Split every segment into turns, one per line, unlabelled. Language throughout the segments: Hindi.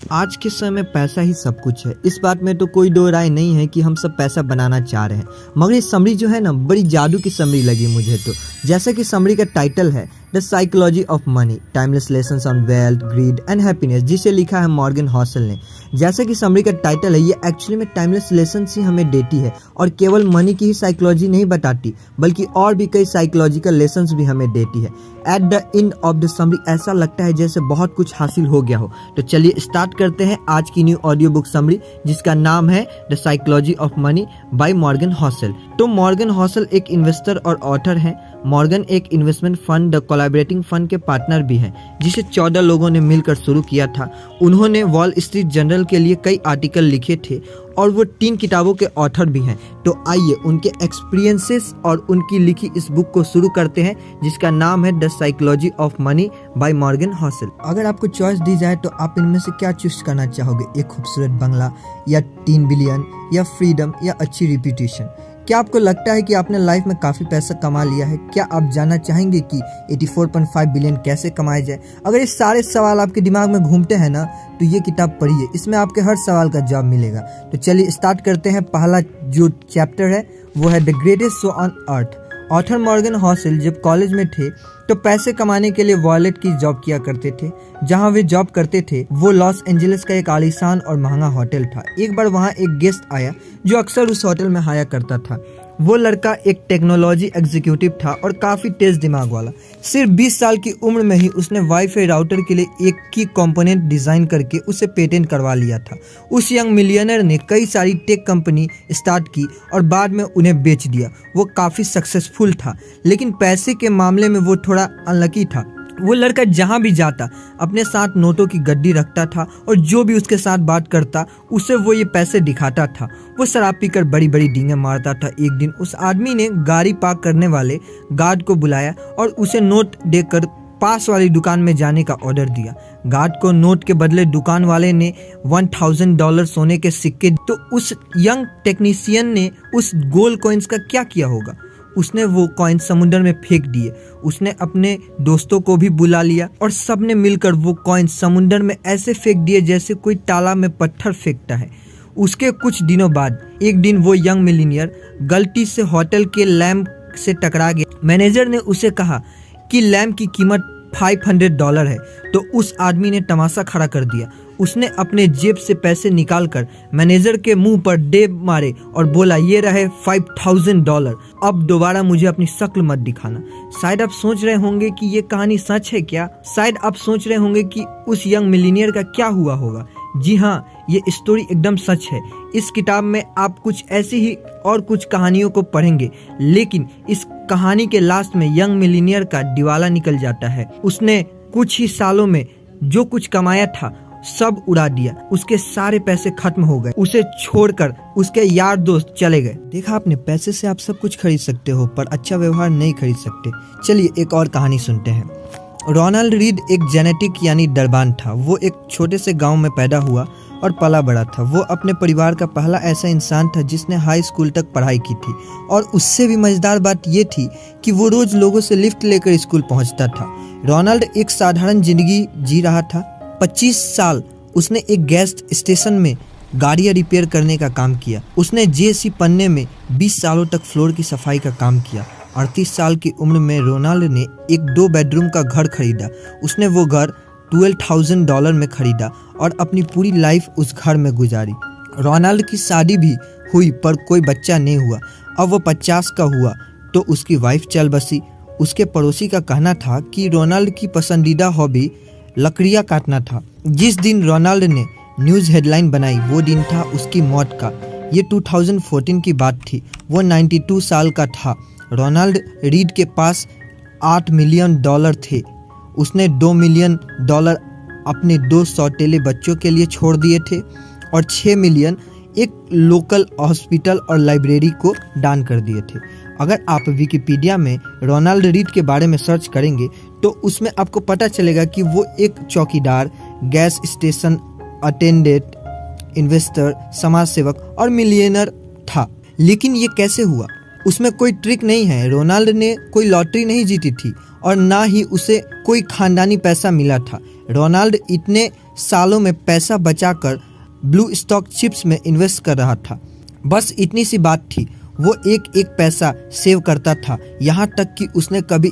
आज के समय में पैसा ही सब कुछ है। इस बात में तो कोई दो राय नहीं है कि हम सब पैसा बनाना चाह रहे हैं, मगर ये समरी जो है ना, बड़ी जादू की समरी लगी मुझे तो। जैसा कि समरी का टाइटल है the psychology of money, timeless lessons on wealth, grid and happiness, जिसे लिखा है मॉर्गन हॉसल ने। जैसा कि समरी का टाइटल है, ये एक्चुअली में टाइमलेस लेसन्स ही हमें देती है और केवल मनी की ही साइकोलॉजी नहीं बताती, बल्कि और भी कई साइकोलॉजिकल लेसन्स भी हमें देती है। At the end of the summary ऐसा लगता है जैसे बहुत कुछ हासिल हो गया हो। तो चलिए स्टार्ट करते हैं आज की न्यू ऑडियो बुक समरी, जिसका नाम है the psychology of money by Morgan Housel. तो मॉर्गन हॉसल एक इन्वेस्टर और ऑथर हैं। मॉर्गन एक investment fund the collaborating fund के पार्टनर भी हैं, जिसे 14 लोगों ने मिलकर शुरू किया था। उन्होंने वॉल स्ट्रीट जर्नल के लिए कई आर्टिकल लिखे थे और वो 3 किताबों के ऑथर भी हैं। तो आइए उनके एक्सपीरियंसेस और उनकी लिखी इस बुक को शुरू करते हैं, जिसका नाम है the psychology of money by Morgan Housel. अगर आपको चॉइस दी जाए तो आप इनमें से क्या चूज करना चाहोगे? एक खूबसूरत बंगला, या 3 बिलियन, या फ्रीडम, या अच्छी रिप्यूटेशन? क्या आपको लगता है कि आपने लाइफ में काफ़ी पैसा कमा लिया है? क्या आप जानना चाहेंगे कि 84.5 बिलियन कैसे कमाया जाए? अगर ये सारे सवाल आपके दिमाग में घूमते हैं ना, तो ये किताब पढ़िए, इसमें आपके हर सवाल का जवाब मिलेगा। तो चलिए स्टार्ट करते हैं। पहला जो चैप्टर है वो है the greatest show on earth. Author Morgan Housel जब कॉलेज में थे तो पैसे कमाने के लिए वॉलेट की जॉब किया करते थे। जहां वे जॉब करते थे वो लॉस एंजलिस का एक आलीशान और महंगा होटल था। एक बार वहां एक गेस्ट आया जो अक्सर उस होटल में आया करता था। वो लड़का एक टेक्नोलॉजी एग्जीक्यूटिव था और काफ़ी तेज दिमाग वाला। सिर्फ 20 साल की उम्र में ही उसने वाईफाई राउटर के लिए एक की कंपोनेंट डिज़ाइन करके उसे पेटेंट करवा लिया था। उस यंग मिलियनर ने कई सारी टेक कंपनी स्टार्ट की और बाद में उन्हें बेच दिया। वो काफ़ी सक्सेसफुल था, लेकिन पैसे के मामले में वो थोड़ा अनलकी था। वो लड़का जहाँ भी जाता अपने साथ नोटों की गड्डी रखता था और जो भी उसके साथ बात करता उसे वो ये पैसे दिखाता था। वो शराब पीकर बड़ी बड़ी डींगे मारता था। एक दिन उस आदमी ने गाड़ी पार्क करने वाले गार्ड को बुलाया और उसे नोट देकर पास वाली दुकान में जाने का ऑर्डर दिया। गार्ड को नोट के बदले दुकान वाले ने $1000 सोने के सिक्के। तो उस यंग टेक्नीशियन ने उस गोल्ड कॉइन्स का क्या किया होगा? उसने वो कॉइन समुद्र में फेंक दिए। उसने अपने दोस्तों को भी बुला लिया और सबने मिलकर वो कॉइन समुद्र में ऐसे फेंक दिए जैसे कोई तालाब में पत्थर फेंकता है। उसके कुछ दिनों बाद एक दिन वो यंग मिलीनियर गलती से होटल के लैंप से टकरा गया। मैनेजर ने उसे कहा कि लैंप की कीमत $500 है, तो उस आदमी ने तमाशा खड़ा कर दिया। उसने अपने जेब से पैसे निकालकर मैनेजर के मुंह पर दे मारे और बोला, ये रहे $5000, अब दोबारा मुझे अपनी शक्ल मत दिखाना। शायद आप सोच रहे होंगे कि ये कहानी सच है क्या? शायद आप सोच रहे होंगे कि उस यंग मिलीनियर का क्या हुआ होगा। जी हाँ, ये स्टोरी एकदम सच है। इस किताब में आप कुछ ऐसी ही और कुछ कहानियों को पढ़ेंगे, लेकिन इस कहानी के लास्ट में यंग मिलीनियर का दिवाला निकल जाता है। उसने कुछ ही सालों में जो कुछ कमाया था सब उड़ा दिया। उसके सारे पैसे खत्म हो गए। उसे छोड़कर उसके यार दोस्त चले गए। देखा आपने, पैसे से आप सब कुछ खरीद सकते हो पर अच्छा व्यवहार नहीं खरीद सकते। चलिए एक और कहानी सुनते हैं। रोनाल्ड रीड एक जेनेटिक यानी दरबान था। वो एक छोटे से गांव में पैदा हुआ और पला बड़ा था। वो अपने परिवार का पहला ऐसा इंसान था जिसने हाई स्कूल तक पढ़ाई की थी, और उससे भी मजेदार बात ये थी कि वो रोज लोगों से लिफ्ट लेकर स्कूल पहुंचता था। रोनाल्ड एक साधारण जिंदगी जी रहा था। 25 साल उसने एक गैस स्टेशन में गाड़ियां रिपेयर करने का काम किया। उसने जेसी पन्ने में 20 सालों तक फ्लोर की सफाई का काम किया। 38 साल की उम्र में रोनाल्ड ने एक 2 बेडरूम का घर खरीदा। उसने वो घर $12,000 में खरीदा और अपनी पूरी लाइफ उस घर में गुजारी। रोनाल्ड की शादी भी हुई पर कोई बच्चा नहीं हुआ। अब वो 50 का हुआ तो उसकी वाइफ चल बसी। उसके पड़ोसी का कहना था कि रोनाल्ड की पसंदीदा हॉबी लकड़ियाँ काटना था। जिस दिन रोनाल्ड ने न्यूज़ हेडलाइन बनाई वो दिन था उसकी मौत का। ये 2014 की बात थी। वो 92 साल का था। रोनाल्ड रीड के पास $8 मिलियन थे। उसने $2 मिलियन अपने 2 सौतेले बच्चों के लिए छोड़ दिए थे और 6 मिलियन एक लोकल हॉस्पिटल और लाइब्रेरी को दान कर दिए थे। अगर आप विकिपीडिया में रोनाल्ड रीड के बारे में सर्च करेंगे तो उसमें आपको पता चलेगा कि वो एक चौकीदार, गैस स्टेशन अटेंडेंट, इन्वेस्टर, समाज सेवक और मिलियनर था। लेकिन ये कैसे हुआ? उसमें कोई ट्रिक नहीं है। रोनाल्ड ने कोई लॉटरी नहीं जीती थी और ना ही उसे कोई खानदानी पैसा मिला था। रोनाल्ड इतने सालों में पैसा बचाकर ब्लू स्टॉक चिप्स में इन्वेस्ट कर रहा था। बस इतनी सी बात थी, वो एक एक पैसा सेव करता था, यहाँ तक कि उसने कभी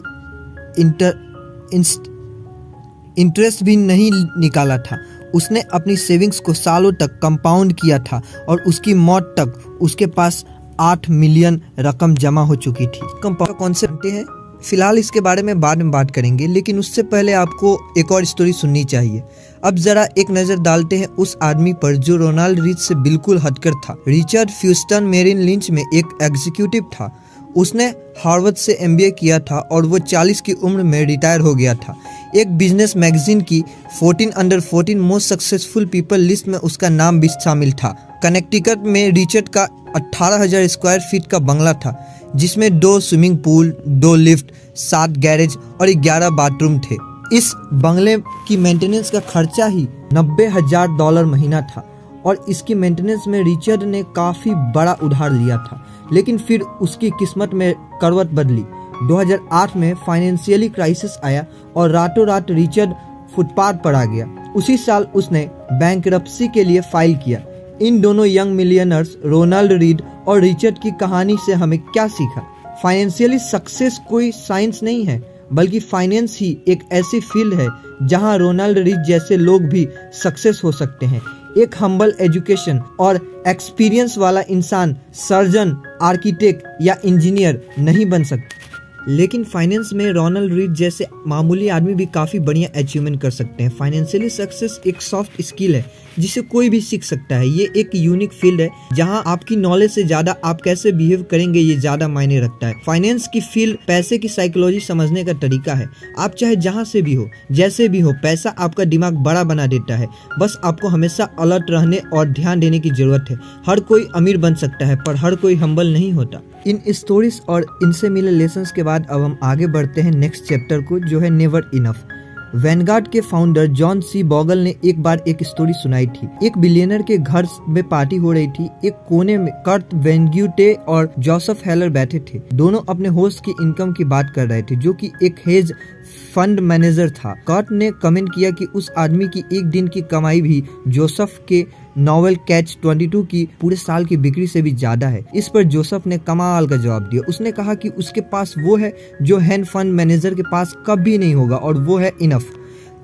इंटरेस्ट भी नहीं निकाला था। उसने अपनी सेविंग्स को सालों तक कंपाउंड किया था और उसकी मौत तक उसके पास 8 मिलियन रकम जमा हो चुकी थी। कंपाउंड कौन से जानते हैं? फिलहाल इसके बारे में बाद में बात करेंगे, लेकिन उससे पहले आपको एक और स्टोरी सुननी चाहिए। अब जरा एक नज़र डालते हैं उस आदमी पर जो रोनाल्ड रीच से बिल्कुल हटकर था। रिचर्ड फ्यूस्टन मेरिल लिंच में एक एग्जीक्यूटिव था। उसने हार्वर्ड से एमबीए किया था और वो 40 की उम्र में रिटायर हो गया था। एक बिजनेस मैगजीन की 14 under 14 most successful people list में उसका नाम भी शामिल था। कनेक्टिकट में रिचर्ड का 18,000 स्क्वायर फीट का बंगला था, जिसमें 2 स्विमिंग पूल, 2 लिफ्ट, 7 गैरेज और 11 बाथरूम थे। इस बंगले की मेंटेनेंस का खर्चा ही $90,000 महीना था और इसकी मेंटेनेंस में रिचर्ड ने काफ़ी बड़ा उधार लिया था। लेकिन फिर उसकी किस्मत में करवट बदली। 2008 में फाइनेंशियली क्राइसिस आया और रातों रात रिचर्ड फुटपाथ पर आ गया। उसी साल उसने बैंकरप्सी के लिए फाइल किया। इन दोनों यंग मिलियनर्स रोनाल्ड रीड और रिचर्ड की कहानी से हमें क्या सीखा? फाइनेंशियली सक्सेस कोई साइंस नहीं है, बल्कि फाइनेंस ही एक ऐसी फील्ड है जहां रोनाल्ड रीड जैसे लोग भी सक्सेस हो सकते हैं। एक हम्बल एजुकेशन और एक्सपीरियंस वाला इंसान सर्जन, आर्किटेक्ट या इंजीनियर नहीं बन सकता, लेकिन फाइनेंस में रोनाल्ड रीड जैसे मामूली आदमी भी काफ़ी बढ़िया अचीवमेंट कर सकते हैं। फाइनेंशियली सक्सेस एक सॉफ्ट स्किल है जिसे कोई भी सीख सकता है। ये एक यूनिक फील्ड है जहां आपकी नॉलेज से ज़्यादा आप कैसे बिहेव करेंगे ये ज़्यादा मायने रखता है। फाइनेंस की फील्ड पैसे की साइकोलॉजी समझने का तरीका है। आप चाहे जहां से भी हो, जैसे भी हो, पैसा आपका दिमाग बड़ा बना देता है। बस आपको हमेशा अलर्ट रहने और ध्यान देने की जरूरत है। हर कोई अमीर बन सकता है पर हर कोई हम्बल नहीं होता। इन स्टोरीज और इनसे मिले लेसन्स के बाद अब हम आगे बढ़ते हैं नेक्स्ट चैप्टर को, जो है नेवर इनफ। वैनगार्ड के फाउंडर जॉन सी बॉगल ने एक बार एक स्टोरी सुनाई थी। एक बिलियनर के घर में पार्टी हो रही थी। एक कोने में कर्ट वेंग्यूटे और जोसेफ हेलर बैठे थे। दोनों अपने होस्ट की इनकम की बात कर रहे थे, जो कि एक हेज फंड मैनेजर था। कर्ट ने कमेंट किया कि उस आदमी की एक दिन की कमाई भी जोसेफ के नॉवेल कैच 22 की पूरे साल की बिक्री से भी ज्यादा है। इस पर जोसेफ ने कमाल का जवाब दिया। उसने कहा कि उसके पास वो है जो हेज फंड मैनेजर के पास कभी नहीं होगा, और वो है इनफ।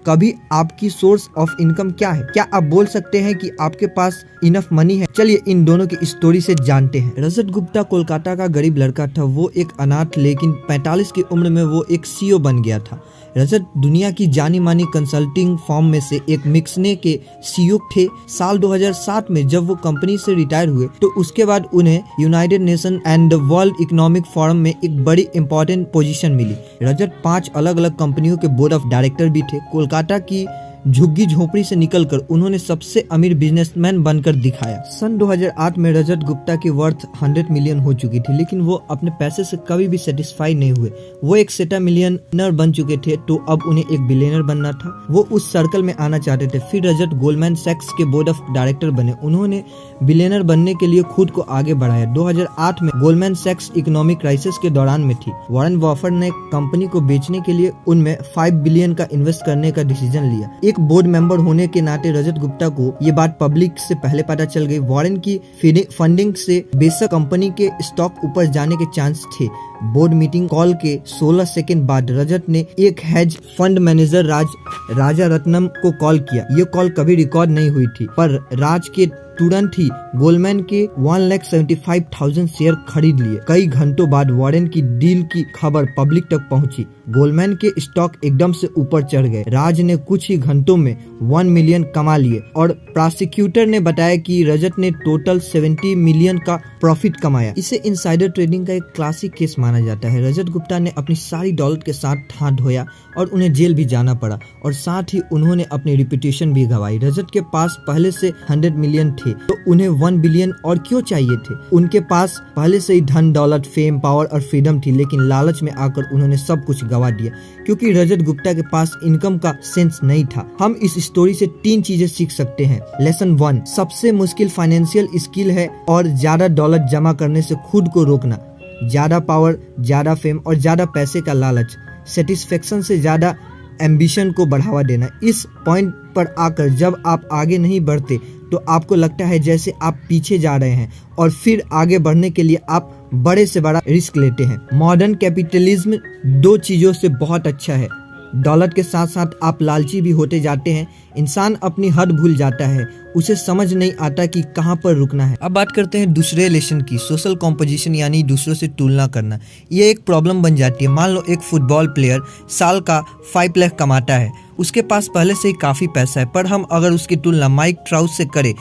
कभी आपकी सोर्स ऑफ इनकम क्या है? क्या आप बोल सकते हैं कि आपके पास इनफ मनी है? चलिए इन दोनों की स्टोरी से जानते हैं। रजत गुप्ता कोलकाता का गरीब लड़का था। वो एक अनाथ, लेकिन 45 की उम्र में वो एक सीईओ बन गया था। रजत दुनिया की जानी मानी कंसल्टिंग फर्म में से एक मिक्सने के सीईओ थे। साल 2007 में जब वो कंपनी से रिटायर हुए तो उसके बाद उन्हें United nation and world economic forum में एक बड़ी इंपॉर्टेंट पोजीशन मिली। रजत 5 अलग अलग कंपनियों के बोर्ड ऑफ डायरेक्टर भी थे। कोलकाता की झुग्गी झोपड़ी से निकलकर उन्होंने सबसे अमीर बिजनेसमैन बनकर दिखाया। सन 2008 में रजत गुप्ता की वर्थ 100 मिलियन हो चुकी थी, लेकिन वो अपने पैसे से कभी भी सेटिस्फाई नहीं हुए। वो एक सेटा मिलियनर बन चुके थे, तो अब उन्हें एक बिलियनर बनना था। वो उस सर्कल में आना चाहते थे। फिर रजत गोल्डमैन सैक्स के बोर्ड ऑफ डायरेक्टर बने। उन्होंने बिलियनर बनने के लिए खुद को आगे बढ़ाया। 2008 में गोल्डमैन सैक्स इकोनॉमिक क्राइसिस के दौरान में थी। वॉरेन बफेट ने कंपनी को बेचने के लिए उनमें 5 बिलियन का इन्वेस्ट करने का डिसीजन लिया। एक बोर्ड मेंबर होने के नाते रजत गुप्ता को ये बात पब्लिक से पहले पता चल गई। वॉरेन की फंडिंग से बेशक कंपनी के स्टॉक ऊपर जाने के चांस थे। बोर्ड मीटिंग कॉल के 16 सेकंड बाद रजत ने एक हेज फंड मैनेजर राजा रत्नम को कॉल किया। ये कॉल कभी रिकॉर्ड नहीं हुई थी, पर राज के तुरंत ही गोल्डमैन के 1,75,000 शेयर खरीद लिए। कई घंटों बाद वॉरेन की डील की खबर पब्लिक तक पहुंची। गोल्डमैन के स्टॉक एकदम से ऊपर चढ़ गए। राज ने कुछ ही घंटों में 1 मिलियन कमा लिए और प्रोसिक्यूटर ने बताया कि रजत ने टोटल 70 मिलियन का प्रॉफिट कमाया। इसे इनसाइडर ट्रेडिंग का एक क्लासिक केस माना जाता है। रजत गुप्ता ने अपनी सारी दौलत के साथ हाथ धोया और उन्हें जेल भी जाना पड़ा, और साथ ही उन्होंने अपनी रिपुटेशन भी गंवाई। रजत के पास पहले से 100 मिलियन थे, तो उन्हें 1 बिलियन और क्यों चाहिए थे? उनके पास पहले से ही धन, दौलत, फेम, पावर और फ्रीडम थी, लेकिन लालच में आकर उन्होंने सब कुछ गंवा दिया, क्योंकि रजत गुप्ता के पास इनकम का सेंस नहीं था। हम इस स्टोरी से 3 चीजें सीख सकते हैं। लेसन 1, सबसे मुश्किल फाइनेंशियल स्किल है और ज्यादा दौलत जमा करने से खुद को रोकना। ज़्यादा पावर, ज़्यादा फेम और ज़्यादा पैसे का लालच, सेटिस्फेक्शन से ज़्यादा एम्बिशन को बढ़ावा देना। इस पॉइंट पर आकर जब आप आगे नहीं बढ़ते तो आपको लगता है जैसे आप पीछे जा रहे हैं और फिर आगे बढ़ने के लिए आप बड़े से बड़ा रिस्क लेते हैं। मॉडर्न कैपिटलिज्म दो चीज़ों से बहुत अच्छा है। दौलत के साथ साथ आप लालची भी होते जाते हैं। इंसान अपनी हद भूल जाता है, उसे समझ नहीं आता कि कहाँ पर रुकना है। अब बात करते हैं दूसरे रिलेशन की, सोशल कॉम्पोजिशन यानी दूसरों से तुलना करना। ये एक प्रॉब्लम बन जाती है। मान लो एक फुटबॉल प्लेयर साल का 5 लाख कमाता है, उसके पास पहले से ही काफ़ी पैसा है, पर हम अगर उसकी तुलना माइक ट्राउस से करें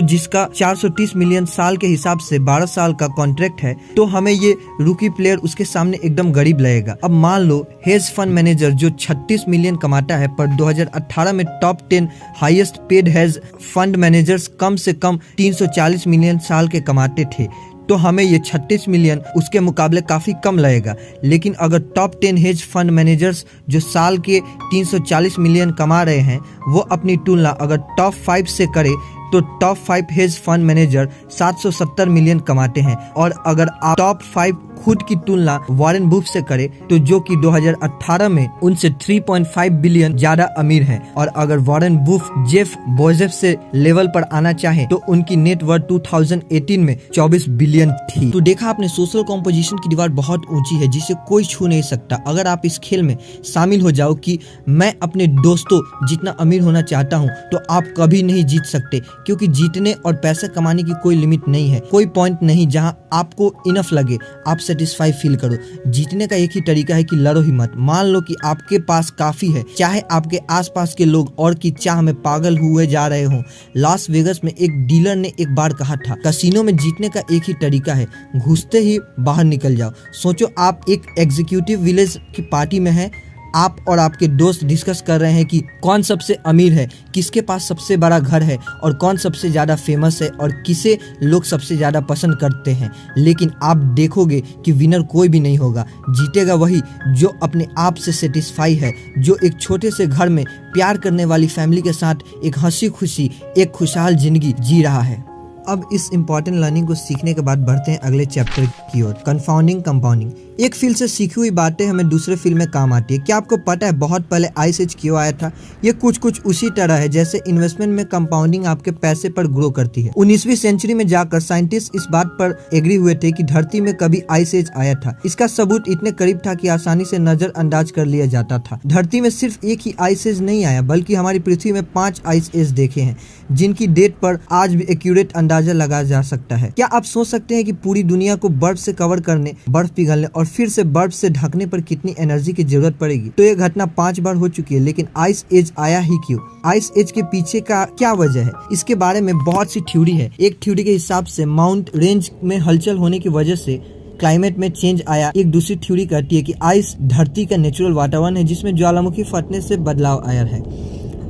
जिसका 430 मिलियन साल के हिसाब से 12 साल का कॉन्ट्रैक्ट है, तो हमें ये रूकी प्लेयर उसके सामने एकदम गरीब लगेगा। अब मान लो हेज फंड मैनेजर जो 36 मिलियन कमाता है, पर 2018 में top 10 highest paid hedge fund managers कम से कम 340 मिलियन साल के कमाते थे, तो हमें ये 36 मिलियन उसके मुकाबले काफ़ी कम लगेगा। लेकिन अगर टॉप 10 हेज फंड मैनेजर्स जो साल के 340 मिलियन कमा रहे हैं, वो अपनी तुलना अगर टॉप 5 से करें तो top 5 hedge fund manager 770 million कमाते हैं। और अगर आप टॉप 5 खुद की तुलना वॉरेन बुफ से करें तो जो कि 2018 में उनसे 3.5 बिलियन ज्यादा अमीर हैं। और अगर वॉरेन बुफ जेफ बेजोस से लेवल पर आना चाहें तो उनकी नेटवर्थ 2018 में 24 बिलियन थी। तो देखा आपने, सोशल कॉम्पोजिशन की दीवार बहुत ऊंची है जिसे कोई छू नहीं सकता। अगर आप इस खेल में शामिल हो जाओ कि मैं अपने दोस्तों जितना अमीर होना चाहता हूँ, तो आप कभी नहीं जीत सकते, क्योंकि जीतने और पैसा कमाने की कोई लिमिट नहीं है। कोई पॉइंट नहीं जहां आपको इनफ लगे, आप सेटिस्फाई फील करो। जीतने का एक ही तरीका है कि लड़ो ही मत। मान लो कि आपके पास काफी है, चाहे आपके आसपास के लोग और की चाह में पागल हुए जा रहे हों। लॉस वेगस में एक डीलर ने एक बार कहा था, कैसीनो में जीतने का एक ही तरीका है, घुसते ही बाहर निकल जाओ। सोचो आप एक एग्जीक्यूटिव विलेज की पार्टी में हैं, आप और आपके दोस्त डिस्कस कर रहे हैं कि कौन सबसे अमीर है, किसके पास सबसे बड़ा घर है और कौन सबसे ज़्यादा फेमस है और किसे लोग सबसे ज़्यादा पसंद करते हैं। लेकिन आप देखोगे कि विनर कोई भी नहीं होगा, जीतेगा वही जो अपने आप से सेटिस्फाई है, जो एक छोटे से घर में प्यार करने वाली फैमिली के साथ एक हंसी खुशी एक खुशहाल जिंदगी जी रहा है। अब इस इम्पॉर्टेंट लर्निंग को सीखने के बाद बढ़ते हैं अगले चैप्टर की ओर, कंफाउंडिंग कंपाउंडिंग। एक फील्ड से सीखी हुई बातें हमें दूसरे फील्ड में काम आती है। क्या आपको पता है बहुत पहले आइस एज क्यों आया था? ये कुछ उसी तरह है जैसे इन्वेस्टमेंट में कंपाउंडिंग आपके पैसे पर ग्रो करती है। 19वीं सेंचुरी में जाकर साइंटिस्ट इस बात पर एग्री हुए थे कि धरती में कभी आइस एज आया था। इसका सबूत इतने करीब था कि आसानी से नजरअंदाज कर लिया जाता था। धरती में सिर्फ एक ही आइस एज नहीं आया, बल्कि हमारी पृथ्वी में 5 आइस एज देखे हैं, जिनकी डेट पर आज भी एक्यूरेट अंदाजा लगाया जा सकता है। क्या आप सोच सकते हैं कि पूरी दुनिया को बर्फ से कवर करने, बर्फ पिघलने और फिर से बर्फ से ढकने पर कितनी एनर्जी की जरूरत पड़ेगी? तो ये घटना 5 बार हो चुकी है, लेकिन आइस एज आया ही क्यों? आइस एज के पीछे का क्या वजह है? इसके बारे में बहुत सी थ्योरी है। एक थ्योरी के हिसाब से माउंट रेंज में हलचल होने की वजह से क्लाइमेट में चेंज आया। एक दूसरी थ्योरी कहती है कि आइस धरती का नेचुरल वातावरण है जिसमें ज्वालामुखी फटने से बदलाव आया है।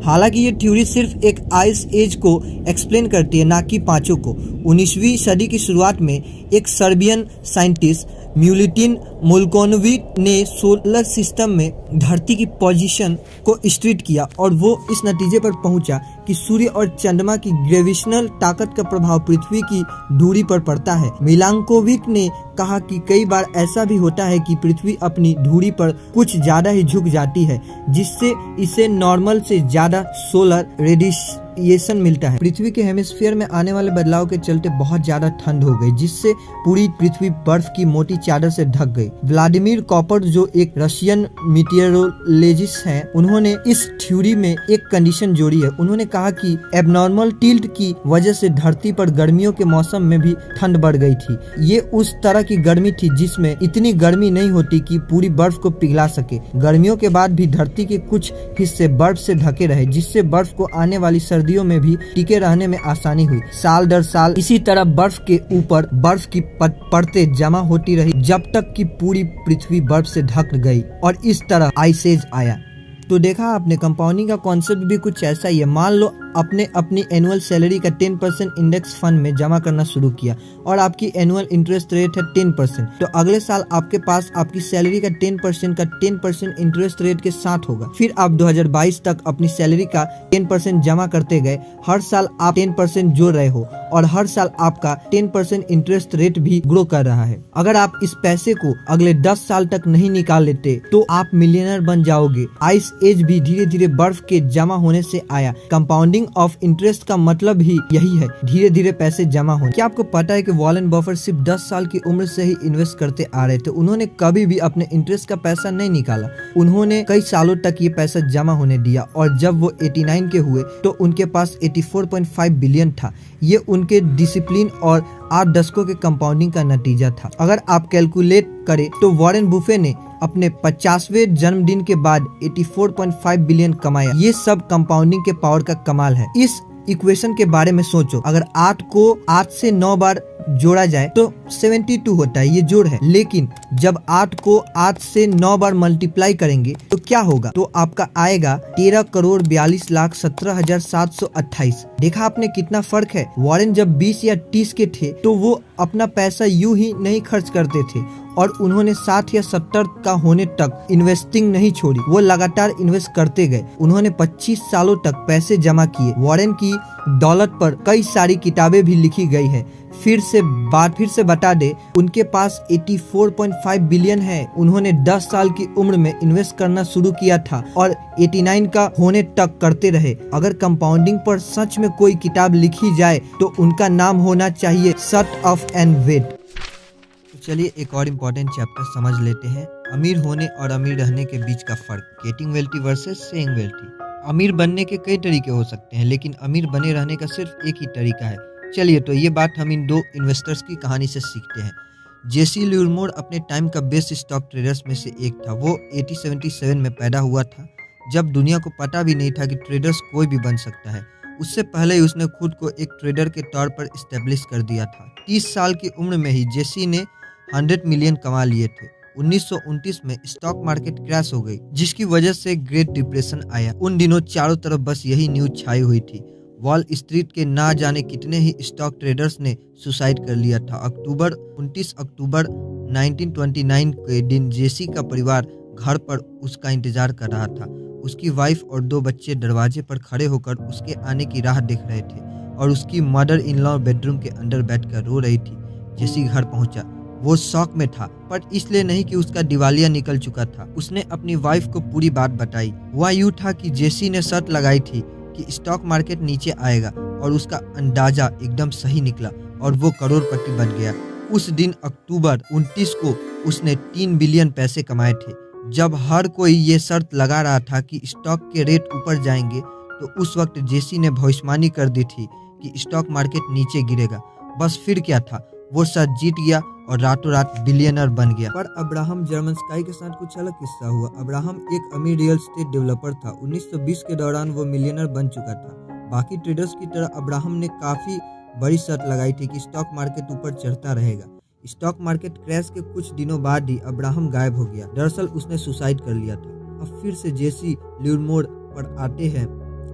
हालांकि ये थ्योरी सिर्फ एक आइस एज को एक्सप्लेन करती है, ना कि पांचों को। 19वीं सदी की शुरुआत में एक सर्बियन साइंटिस्ट म्यूलिटिन मुल्कोनोविच ने सोलर सिस्टम में धरती की पोजीशन को स्टडी किया और वो इस नतीजे पर पहुंचा कि सूर्य और चंद्रमा की ग्रेविटेशनल ताकत का प्रभाव पृथ्वी की दूरी पर पड़ता है। मिलांकोविच ने कहा कि कई बार ऐसा भी होता है कि पृथ्वी अपनी धुरी पर कुछ ज्यादा ही झुक जाती है, जिससे इसे नॉर्मल से ज्यादा सोलर रेडिएशन मिलता है। पृथ्वी के हेमिस्फीयर में आने वाले बदलाव के चलते बहुत ज्यादा ठंड हो गई, जिससे पूरी पृथ्वी बर्फ की मोटी चादर से ढक गई। व्लादिमीर कॉपर जो एक रशियन मीटियोरोलॉजिस्ट हैं, उन्होंने इस थ्योरी में एक कंडीशन जोड़ी है। उन्होंने कहा कि एबनॉर्मल टिल्ट की वजह से धरती पर गर्मियों के मौसम में भी ठंड बढ़ गई थी। ये उस तरह की गर्मी थी जिसमें इतनी गर्मी नहीं होती कि पूरी बर्फ को पिघला सके। गर्मियों के बाद भी धरती के कुछ हिस्से बर्फ से ढके रहे, जिससे बर्फ को आने वाली सर्दियों में भी टिके रहने में आसानी हुई। साल दर साल इसी तरह बर्फ के ऊपर बर्फ की परतें जमा होती रही, जब तक कि पूरी पृथ्वी बर्फ से ढक गई और इस तरह आइस एज आया। तो देखा आपने, कंपाउंडिंग का कॉन्सेप्ट भी कुछ ऐसा ही है। मान लो आपने अपनी एनुअल सैलरी का 10% इंडेक्स फंड में जमा करना शुरू किया और आपकी एनुअल इंटरेस्ट रेट है 10%, तो अगले साल आपके पास आपकी सैलरी का 10% इंटरेस्ट रेट के साथ होगा। फिर आप 2022 तक अपनी सैलरी का 10% जमा करते गए, हर साल आप 10% जोड़ रहे हो और हर साल आपका 10% इंटरेस्ट रेट भी ग्रो कर रहा है। अगर आप इस पैसे को अगले 10 साल तक नहीं निकाल लेते तो आप मिलियनर बन जाओगे। आइस एज भी धीरे धीरे बर्फ के जमा होने से आया। कंपाउंडिंग ऑफ इंटरेस्ट का मतलब ही यही है, धीरे धीरे पैसे जमा होने। क्या आपको पता है कि वॉरेन बफेट सिर्फ 10 साल की उम्र से ही इन्वेस्ट करते आ रहे थे? उन्होंने कभी भी अपने इंटरेस्ट का पैसा नहीं निकाला, उन्होंने कई सालों तक ये पैसा जमा होने दिया और जब वो 89 के हुए तो उनके पास 84.5 बिलियन था। ये उनके डिसिप्लिन और 8 दशकों के कंपाउंडिंग का नतीजा था। अगर आप कैलकुलेट करें तो वॉरेन बुफे ने अपने 50वें जन्मदिन के बाद 84.5 बिलियन कमाया। ये सब कंपाउंडिंग के पावर का कमाल है। इस इक्वेशन के बारे में सोचो, अगर 8 को 8 से 9 बार जोड़ा जाए तो 72 होता है, ये जोड़ है। लेकिन जब 8 को 8 से 9 बार मल्टीप्लाई करेंगे तो क्या होगा? तो आपका आएगा 13,42,17,728। देखा आपने कितना फर्क है। वॉरेन जब 20 या 30 के थे तो वो अपना पैसा यूं ही नहीं खर्च करते थे और उन्होंने 60 या 70 का होने तक इन्वेस्टिंग नहीं छोड़ी, वो लगातार इन्वेस्ट करते गए। उन्होंने 25 सालों तक पैसे जमा किए। वॉरेन की दौलत पर कई सारी किताबें भी लिखी गई है। फिर से बता दे, उनके पास 84.5 बिलियन है। उन्होंने 10 साल की उम्र में इन्वेस्ट करना शुरू किया था और 89 का होने तक करते रहे। अगर कंपाउंडिंग पर सच में कोई किताब लिखी जाए तो उनका नाम होना चाहिए शट ऑफ एंड वेट। तो चलिए एक और इम्पोर्टेंट चैप्टर समझ लेते हैं, अमीर होने और अमीर रहने के बीच का फर्क, getting wealthy versus staying wealthy. अमीर बनने के कई तरीके हो सकते हैं लेकिन अमीर बने रहने का सिर्फ एक ही तरीका है। चलिए तो ये बात हम इन 2 इन्वेस्टर्स की कहानी से सीखते हैं। जेसी लिवरमोर अपने टाइम का बेस्ट स्टॉक ट्रेडर्स में से एक था। वो 1877 में पैदा हुआ था, जब दुनिया को पता भी नहीं था कि ट्रेडर्स कोई भी बन सकता है। उससे पहले ही उसने खुद को एक ट्रेडर के तौर पर इस्टेब्लिश कर दिया था। 30 साल की उम्र में ही जेसी ने 100 मिलियन कमा लिए थे। 1929 में स्टॉक मार्केट क्रैश हो गई, जिसकी वजह से ग्रेट डिप्रेशन आया। उन दिनों चारों तरफ बस यही न्यूज छाई हुई थी। वॉल स्ट्रीट के ना जाने कितने ही स्टॉक ट्रेडर्स ने सुसाइड कर लिया था। 29 अक्टूबर 1929 के दिन जेसी का परिवार घर पर उसका इंतजार कर रहा था। उसकी वाइफ और 2 बच्चे दरवाजे पर खड़े होकर उसके आने की राह देख रहे थे और उसकी मदर इन लॉ बेडरूम के अंदर बैठकर रो रही थी। जेसी घर पहुंचा। वो शॉक में था, पर इसलिए नहीं कि उसका दिवालिया निकल चुका था। उसने अपनी वाइफ को पूरी बात बताई। वह यूँ था कि जेसी ने शर्त लगाई थी कि स्टॉक मार्केट नीचे आएगा और उसका अंदाजा एकदम सही निकला और वो करोड़पति बन गया। उस दिन अक्टूबर 29 को उसने 3 बिलियन पैसे कमाए थे। जब हर कोई ये शर्त लगा रहा था कि स्टॉक के रेट ऊपर जाएंगे तो उस वक्त जेसी ने भविष्यवाणी कर दी थी कि स्टॉक मार्केट नीचे गिरेगा। बस फिर क्या था, वो शर्त जीत गया और रातों रात बिलियनर बन गया। पर अब्राहम जर्मनस्काई के साथ कुछ अलग किस्सा हुआ। अब्राहम एक अमीर रियल एस्टेट डेवलपर था। 1920 के दौरान वो मिलियनर बन चुका था। बाकी ट्रेडर्स की तरह अब्राहम ने काफी बड़ी शर्त लगाई थी कि स्टॉक मार्केट ऊपर चढ़ता रहेगा। स्टॉक मार्केट क्रैश के कुछ दिनों बाद ही अब्राहम गायब हो गया। दरअसल उसने सुसाइड कर लिया था। अब फिर से जेसी लिवरमोर पर आते हैं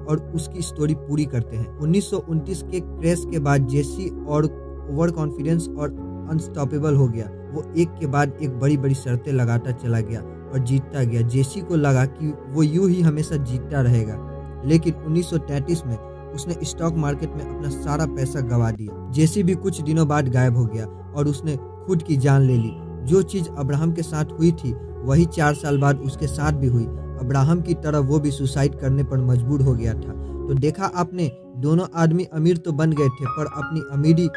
और उसकी स्टोरी पूरी करते हैं। 1929 के क्रैश के बाद जेसी और ओवर कॉन्फिडेंस और अनस्टॉपेबल हो गया। वो एक के बाद एक बड़ी बड़ी शर्तें लगाता चला गया और जीतता गया। जेसी को लगा कि वो यूं ही हमेशा जीतता रहेगा, लेकिन 1933 में उसने स्टॉक मार्केट में अपना सारा पैसा गंवा दिया। जेसी भी कुछ दिनों बाद गायब हो गया और उसने खुद की जान ले ली। जो चीज अब्राहम के साथ हुई थी वही 4 साल बाद उसके साथ भी हुई। अब्राहम की तरह वो भी सुसाइड करने पर मजबूर हो गया था। तो देखा आपने, दोनों आदमी अमीर तो बन गए थे पर अपनी अमीरी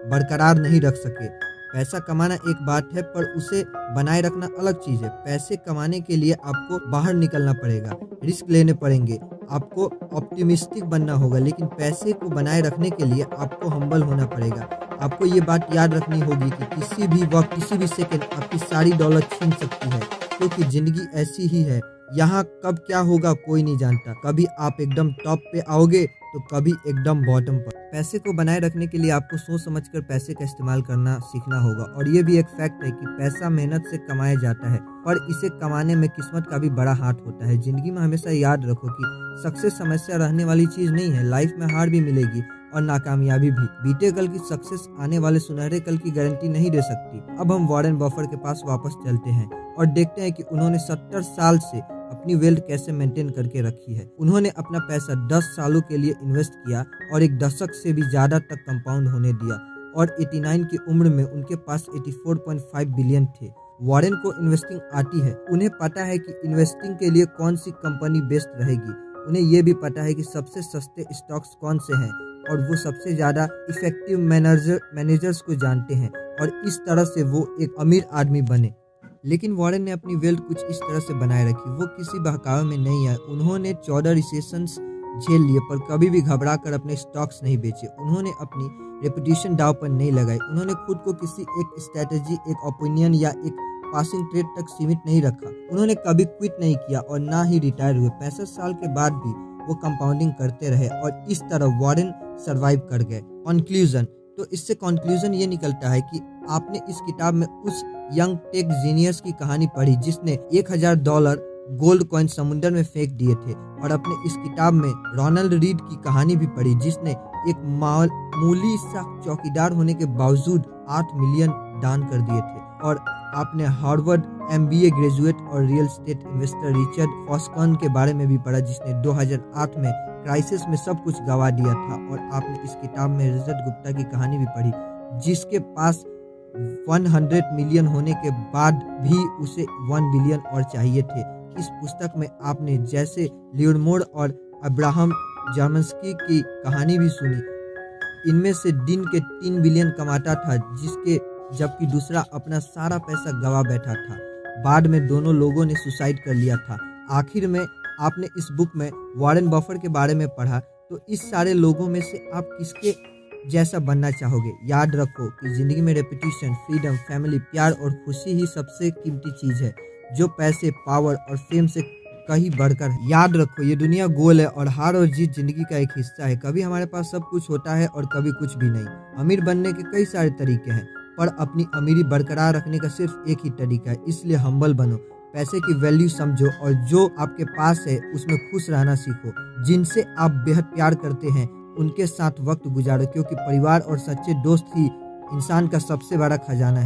बरकरार नहीं रख सके। पैसा कमाना एक बात है पर उसे बनाए रखना अलग चीज है। पैसे कमाने के लिए आपको बाहर निकलना पड़ेगा, रिस्क लेने पड़ेंगे, आपको ऑप्टिमिस्टिक बनना होगा, लेकिन पैसे को बनाए रखने के लिए आपको हम्बल होना पड़ेगा। आपको ये बात याद रखनी होगी कि किसी भी वक्त किसी भी सेकंड आपकी सारी दौलत छीन सकती है, क्योंकि जिंदगी ऐसी ही है। यहाँ कब क्या होगा कोई नहीं जानता। कभी आप एकदम टॉप पे आओगे तो कभी एकदम बॉटम पर। पैसे को बनाए रखने के लिए आपको सोच समझकर पैसे का इस्तेमाल करना सीखना होगा। और ये भी एक फैक्ट है कि पैसा मेहनत से कमाया जाता है, पर इसे कमाने में किस्मत का भी बड़ा हाथ होता है। जिंदगी में हमेशा याद रखो कि सक्सेस समस्या रहने वाली चीज नहीं है। लाइफ में हार भी मिलेगी और नाकामयाबी भी। बीते कल की सक्सेस आने वाले सुनहरे कल की गारंटी नहीं दे सकती। अब हम वॉरेन बफेट के पास वापस चलते हैं और देखते हैं कि उन्होंने 70 साल से अपनी वेल्थ कैसे मेंटेन करके रखी है। उन्होंने अपना पैसा 10 सालों के लिए इन्वेस्ट किया और एक दशक से भी ज्यादा तक कंपाउंड होने दिया और 89 की उम्र में उनके पास 84.5 बिलियन थे। वॉरेन को इन्वेस्टिंग आती है। उन्हें पता है कि इन्वेस्टिंग के लिए कौन सी कंपनी बेस्ट रहेगी। उन्हें यह भी पता है कि सबसे सस्ते स्टॉक्स कौन से हैं और वो सबसे ज्यादा इफेक्टिव मैनेजर्स को जानते हैं और इस तरह से वो एक अमीर आदमी बने। लेकिन वॉरेन ने अपनी वेल्थ कुछ इस तरह से बनाए रखी। वो किसी बहकावे में नहीं आए। उन्होंने 14 रिसेशंस झेल लिए पर कभी भी घबरा कर अपने स्टॉक्स नहीं बेचे। उन्होंने अपनी रेपुटेशन दांव पर नहीं लगाई। उन्होंने खुद को किसी एक स्ट्रेटेजी, एक ओपिनियन या एक पासिंग ट्रेड तक सीमित नहीं रखा। उन्होंने कभी क्विट नहीं किया और ना ही रिटायर हुए। 65 साल के बाद भी वो कंपाउंडिंग करते रहे और इस तरह वॉरेन सरवाइव कर गए। कंक्लूजन, तो इससे कंक्लूजन ये निकलता है कि आपने इस किताब में उस यंग टेक जीनियस की कहानी पढ़ी जिसने $1000 गोल्ड कॉइन समुद्र में फेंक दिए थे, और अपने इस किताब में रोनाल्ड रीड की कहानी भी पढ़ी जिसने एक मामूली सा चौकीदार होने के बावजूद 8 मिलियन दान कर दिए थे। और आपने हार्वर्ड MBA ग्रेजुएट और रियल एस्टेट इन्वेस्टर रिचर्ड फॉस्कन के बारे में भी पढ़ा जिसने 2008 में क्राइसिस में सब कुछ गंवा दिया था। और आपने इस किताब में रजत गुप्ता की कहानी भी पढ़ी जिसके पास 100 मिलियन होने के बाद भी उसे 1 बिलियन और चाहिए थे। इस पुस्तक में आपने जैसे लियोनमोर और अब्राहम जार्मस्की की कहानी भी सुनी। इनमें से दिन के 3 बिलियन कमाता था जबकि दूसरा अपना सारा पैसा गंवा बैठा था। बाद में दोनों लोगों ने सुसाइड कर लिया था। आखिर में आपने इस बुक में वॉरेन बफेट के बारे में पढ़ा, तो इस सारे लोगों में से आप किसके जैसा बनना चाहोगे? याद रखो कि जिंदगी में रेपुटेशन, फ्रीडम, फैमिली, प्यार और खुशी ही सबसे कीमती चीज है जो पैसे, पावर और फेम से कहीं बढ़कर है। याद रखो ये दुनिया गोल है और हार और जीत जिंदगी का एक हिस्सा है। कभी हमारे पास सब कुछ होता है और कभी कुछ भी नहीं। अमीर बनने के कई सारे तरीके हैं पर अपनी अमीरी बरकरार रखने का सिर्फ एक ही तरीका है। इसलिए हम्बल बनो, पैसे की वैल्यू समझो और जो आपके पास है उसमें खुश रहना सीखो। जिनसे आप बेहद प्यार करते हैं उनके साथ वक्त गुजारो, क्योंकि परिवार और सच्चे दोस्त ही इंसान का सबसे बड़ा खजाना है।